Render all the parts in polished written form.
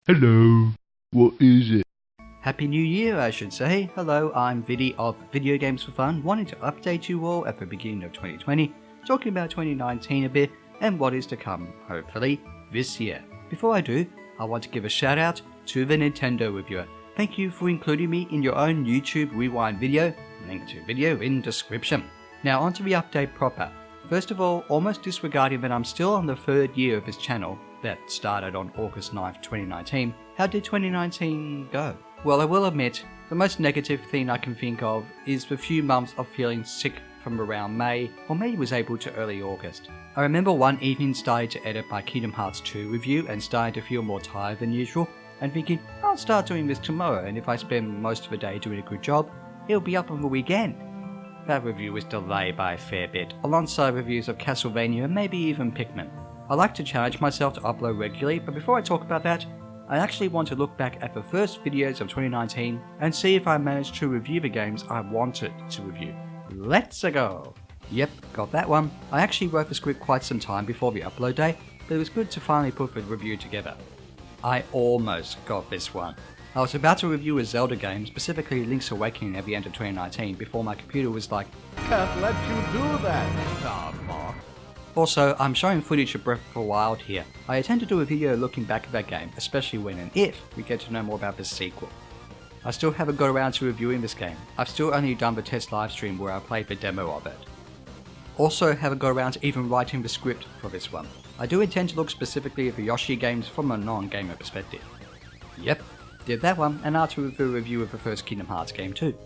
Hello, what is it? Happy New Year, I should say. Hello, I'm Viddy of ViddyOGamesForFun, wanting to update you all at the beginning of 2020, talking about 2019 a bit, and what is to come, hopefully, this year. Before I do, I want to give a shout out to the Nintendo reviewer. Thank you for including me in your own YouTube rewind video, link to video in description. Now onto the update proper. First of all, almost disregarding that I'm still on the third year of this channel, that started on August 9th, 2019, how did 2019 go? Well, I will admit, the most negative thing I can think of is the few months of feeling sick from around May, or maybe was able to early August. I remember one evening starting to edit my Kingdom Hearts 2 review and starting to feel more tired than usual, and thinking, I'll start doing this tomorrow, and if I spend most of the day doing a good job, it'll be up on the weekend. That review was delayed by a fair bit, alongside reviews of Castlevania and maybe even Pikmin. I like to challenge myself to upload regularly, but before I talk about that, I actually want to look back at the first videos of 2019 and see if I managed to review the games I wanted to review. Let's go! Yep, got that one. I actually wrote the script quite some time before the upload day, but it was good to finally put the review together. I almost got this one. I was about to review a Zelda game, specifically Link's Awakening at the end of 2019, before my computer was like, Can't let you do that, Mark. Also, I'm showing footage of Breath of the Wild here. I intend to do a video looking back at that game, especially when and if we get to know more about the sequel. I still haven't got around to reviewing this game. I've still only done the test livestream where I played the demo of it. Also haven't got around to even writing the script for this one. I do intend to look specifically at the Yoshi games from a non-gamer perspective. Yep, did that one, and after the review of the first Kingdom Hearts game too.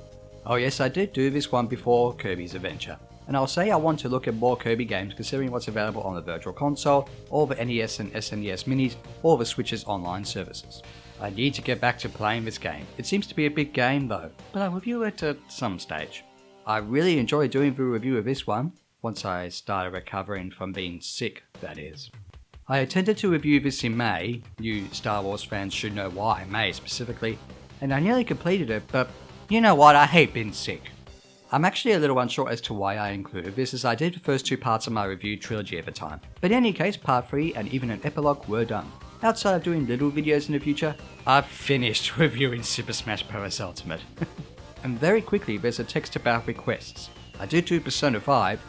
Oh yes, I did do this one before Kirby's Adventure. And I'll say I want to look at more Kirby games considering what's available on the Virtual Console, or the NES and SNES Minis, or the Switch's online services. I need to get back to playing this game. It seems to be a big game though, but I'll review it at some stage. I really enjoyed doing the review of this one, once I started recovering from being sick, that is. I intended to review this in May, you Star Wars fans should know why, May specifically, and I nearly completed it, but you know what, I hate being sick. I'm actually a little unsure as to why I included this, as I did the first two parts of my review trilogy at the time. But in any case, part 3 and even an epilogue were done. Outside of doing little videos in the future, I've finished reviewing Super Smash Bros. Ultimate. And very quickly there's a text about requests. I did do Persona 5,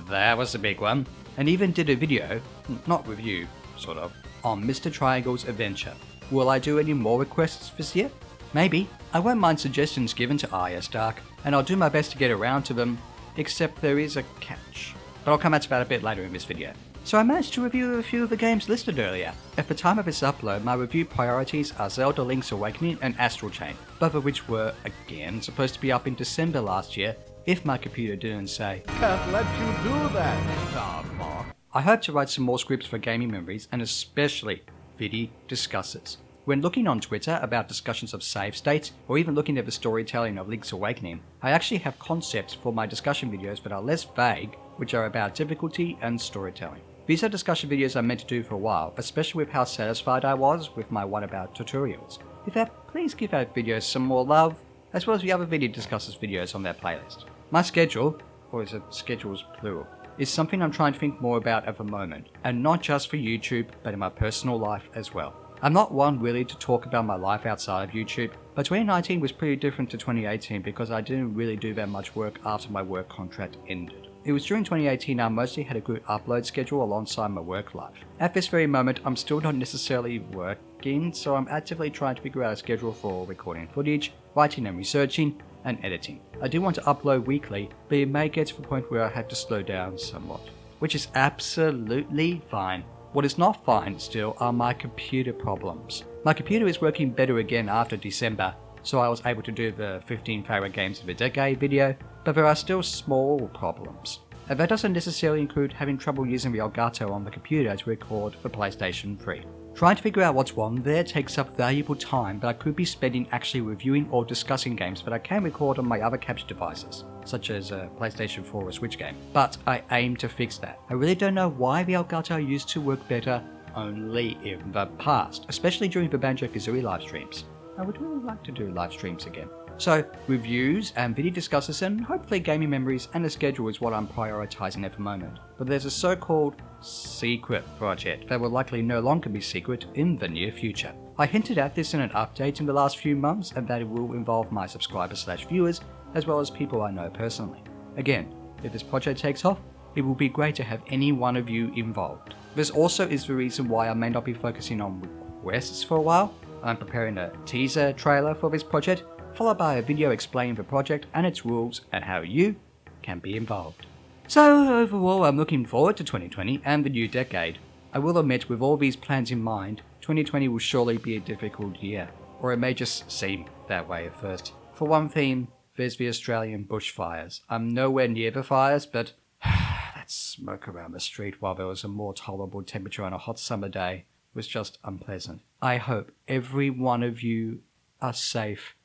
that was a big one, and even did a video, not review, sort of, on Mr. Triangle's Adventure. Will I do any more requests this year? Maybe. I won't mind suggestions given to IS Dark, and I'll do my best to get around to them, except there is a catch. But I'll come out to that a bit later in this video. So I managed to review a few of the games listed earlier. At the time of this upload, my review priorities are Zelda Link's Awakening and Astral Chain, both of which were, again, supposed to be up in December last year, if my computer didn't say, Can't let you do that, Mark. I hope to write some more scripts for gaming memories, and especially Viddy Discusses. When looking on Twitter about discussions of save states, or even looking at the storytelling of Link's Awakening, I actually have concepts for my discussion videos that are less vague, which are about difficulty and storytelling. These are discussion videos I meant to do for a while, especially with how satisfied I was with my What About tutorials. With that, please give that video some more love, as well as the other Viddy Discusses videos on that playlist. My schedule, or is it schedules plural, is something I'm trying to think more about at the moment, and not just for YouTube, but in my personal life as well. I'm not one really to talk about my life outside of YouTube, but 2019 was pretty different to 2018 because I didn't really do that much work after my work contract ended. It was during 2018 I mostly had a good upload schedule alongside my work life. At this very moment I'm still not necessarily working, so I'm actively trying to figure out a schedule for recording footage, writing and researching, and editing. I do want to upload weekly, but it may get to the point where I have to slow down somewhat, which is absolutely fine. What is not fine still are my computer problems. My computer is working better again after December, so I was able to do the 15 favourite games of the decade video, but there are still small problems. And that doesn't necessarily include having trouble using the Elgato on the computer to record for PlayStation 3. Trying to figure out what's wrong there takes up valuable time that I could be spending actually reviewing or discussing games that I can record on my other capture devices, such as a PlayStation 4 or Switch game. But I aim to fix that. I really don't know why the Elgato used to work better only in the past, especially during the Banjo-Kazooie live streams. I would really like to do live streams again. So, reviews and Viddy Discusses and hopefully gaming memories and a schedule is what I'm prioritising at the moment. But there's a so-called secret project that will likely no longer be secret in the near future. I hinted at this in an update in the last few months, and that it will involve my subscribers/viewers, as well as people I know personally. Again, if this project takes off, it will be great to have any one of you involved. This also is the reason why I may not be focusing on requests for a while. I'm preparing a teaser trailer for this project, followed by a video explaining the project and its rules and how you can be involved. So overall, I'm looking forward to 2020 and the new decade. I will admit, with all these plans in mind, 2020 will surely be a difficult year, or it may just seem that way at first. For one thing, there's the Australian bushfires. I'm nowhere near the fires, but that smoke around the street while there was a more tolerable temperature on a hot summer day was just unpleasant. I hope every one of you are safe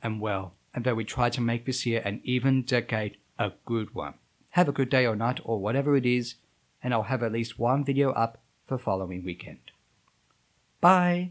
and well, and that we try to make this year and even decade a good one. Have a good day or night or whatever it is, and I'll have at least one video up for following weekend. Bye!